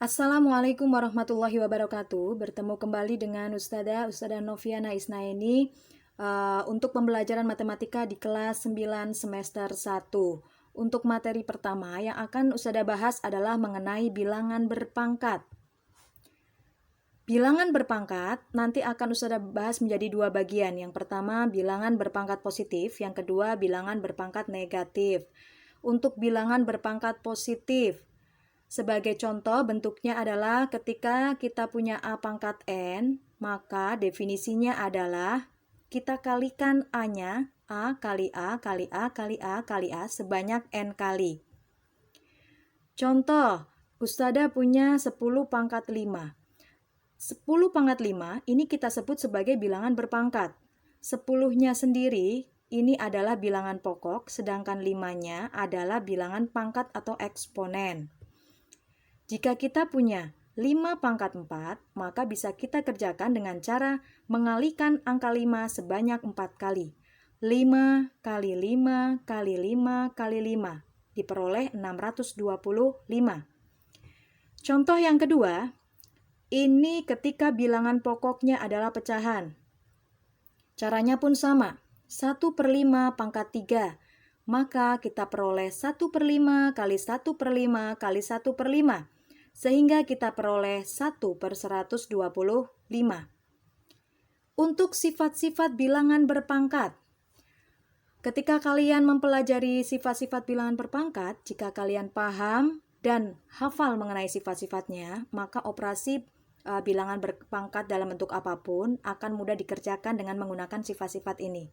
Assalamualaikum warahmatullahi wabarakatuh. Bertemu kembali dengan Ustazah Noviana Isnaini untuk pembelajaran matematika di kelas 9 semester 1. Untuk materi pertama yang akan Ustazah bahas adalah mengenai bilangan berpangkat. Bilangan berpangkat nanti akan Ustazah bahas menjadi dua bagian. Yang pertama bilangan berpangkat positif, yang kedua bilangan berpangkat negatif. Untuk bilangan berpangkat positif, sebagai contoh, bentuknya adalah ketika kita punya A pangkat N, maka definisinya adalah kita kalikan A-nya, A kali A kali A kali A kali A sebanyak N kali. Contoh, Ustazah punya 10 pangkat 5. 10 pangkat 5 ini kita sebut sebagai bilangan berpangkat. 10-nya sendiri ini adalah bilangan pokok, sedangkan 5-nya adalah bilangan pangkat atau eksponen. Jika kita punya 5 pangkat 4, maka bisa kita kerjakan dengan cara mengalihkan angka 5 sebanyak 4 kali. 5 kali 5 kali 5 kali 5 diperoleh 625. Contoh yang kedua, ini ketika bilangan pokoknya adalah pecahan. Caranya pun sama, 1/5 pangkat 3. Maka kita peroleh 1/5 kali 1/5 kali 1/5. Sehingga kita peroleh 1/125. Untuk sifat-sifat bilangan berpangkat. Ketika kalian mempelajari sifat-sifat bilangan berpangkat, jika kalian paham dan hafal mengenai sifat-sifatnya, maka operasi bilangan berpangkat dalam bentuk apapun akan mudah dikerjakan dengan menggunakan sifat-sifat ini.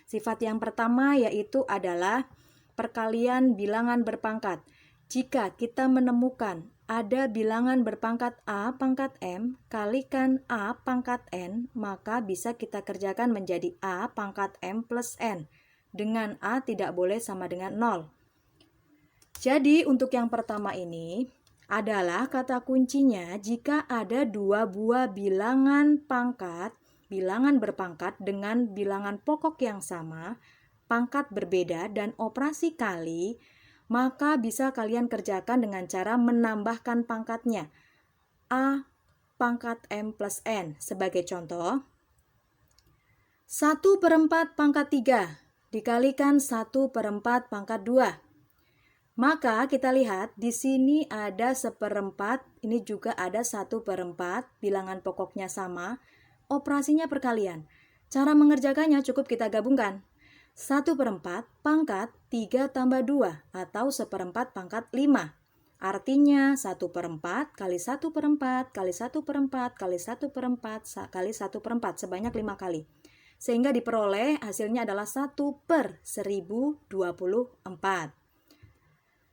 Sifat yang pertama yaitu adalah perkalian bilangan berpangkat. Jika kita menemukan ada bilangan berpangkat A pangkat M kalikan A pangkat N, maka bisa kita kerjakan menjadi A pangkat M plus N. Dengan A tidak boleh sama dengan 0. Jadi untuk yang pertama ini adalah kata kuncinya jika ada dua buah bilangan pangkat, bilangan berpangkat dengan bilangan pokok yang sama, pangkat berbeda dan operasi kali, maka bisa kalian kerjakan dengan cara menambahkan pangkatnya. A pangkat M plus N. Sebagai contoh, 1/4 pangkat 3 dikalikan 1/4 pangkat 2. Maka kita lihat di sini ada 1/4, ini juga ada 1/4, bilangan pokoknya sama, operasinya perkalian. Cara mengerjakannya cukup kita gabungkan. 1/4 pangkat 3 tambah 2 atau 1/4 pangkat 5. Artinya 1/4 kali 1/4 kali 1/4 kali 1/4 kali 1/4 sebanyak 5 kali. Sehingga diperoleh hasilnya adalah 1/1024.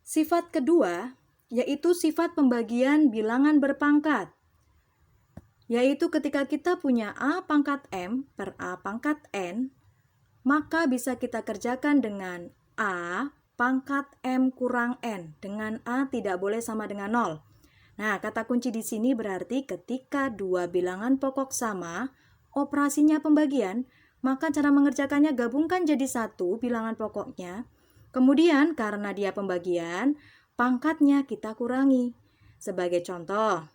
Sifat kedua yaitu sifat pembagian bilangan berpangkat. Yaitu ketika kita punya A pangkat M per A pangkat N, maka bisa kita kerjakan dengan A pangkat M kurang N. Dengan A tidak boleh sama dengan 0. Nah, kata kunci di sini berarti ketika dua bilangan pokok sama, operasinya pembagian, maka cara mengerjakannya gabungkan jadi satu bilangan pokoknya. Kemudian karena dia pembagian, pangkatnya kita kurangi. Sebagai contoh,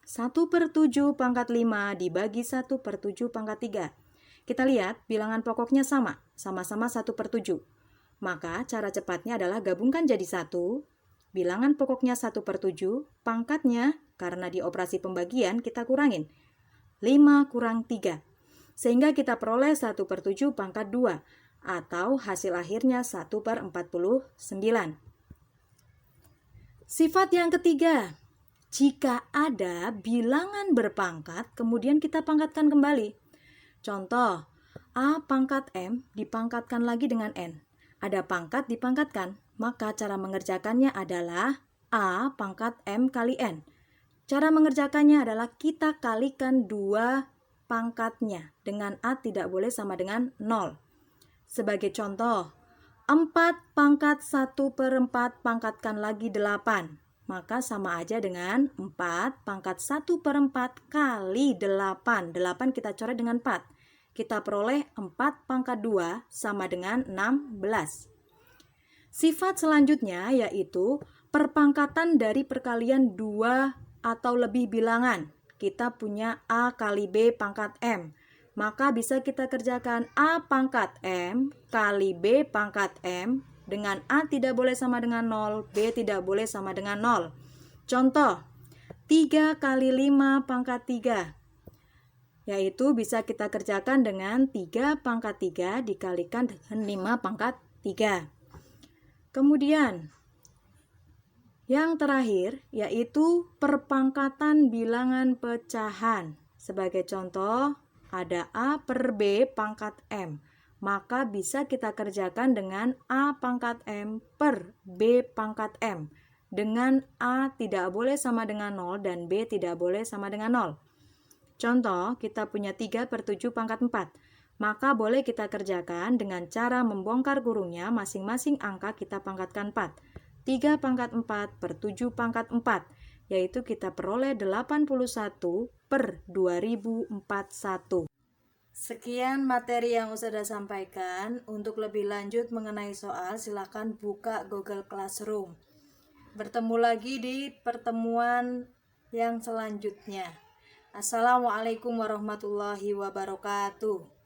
1/7 pangkat 5 dibagi 1/7 pangkat 3. Kita lihat bilangan pokoknya sama-sama 1/7. Maka cara cepatnya adalah gabungkan jadi 1, bilangan pokoknya 1/7, pangkatnya karena di operasi pembagian kita kurangin. 5 kurang 3. Sehingga kita peroleh 1/7 pangkat 2 atau hasil akhirnya 1/49. Sifat yang ketiga, jika ada bilangan berpangkat kemudian kita pangkatkan kembali. Contoh, A pangkat M dipangkatkan lagi dengan N. Ada pangkat dipangkatkan, maka cara mengerjakannya adalah A pangkat M kali N. Cara mengerjakannya adalah kita kalikan dua pangkatnya. Dengan A tidak boleh sama dengan 0. Sebagai contoh, 4 pangkat 1/4 pangkatkan lagi 8. Maka sama aja dengan 4 pangkat 1/4 kali 8. 8 kita coret dengan 4. Kita peroleh 4 pangkat 2 sama dengan 16. Sifat selanjutnya yaitu perpangkatan dari perkalian 2 atau lebih bilangan. Kita punya A kali B pangkat M. Maka bisa kita kerjakan A pangkat M kali B pangkat M. Dengan A tidak boleh sama dengan 0, B tidak boleh sama dengan 0. Contoh, 3 kali 5 pangkat 3. Yaitu bisa kita kerjakan dengan 3 pangkat 3 dikalikan dengan 5 pangkat 3. Kemudian, yang terakhir yaitu perpangkatan bilangan pecahan. Sebagai contoh, ada A per B pangkat M. Maka bisa kita kerjakan dengan A pangkat M per B pangkat M. Dengan A tidak boleh sama dengan 0 dan B tidak boleh sama dengan 0. Contoh, kita punya 3 per 7 pangkat 4. Maka boleh kita kerjakan dengan cara membongkar kurungnya masing-masing angka kita pangkatkan 4. 3 pangkat 4 per 7 pangkat 4. Yaitu kita peroleh 81 per 2041. Sekian materi yang Ustazah sampaikan. Untuk lebih lanjut mengenai soal, silakan buka Google Classroom. Bertemu lagi di pertemuan yang selanjutnya. Assalamualaikum warahmatullahi wabarakatuh.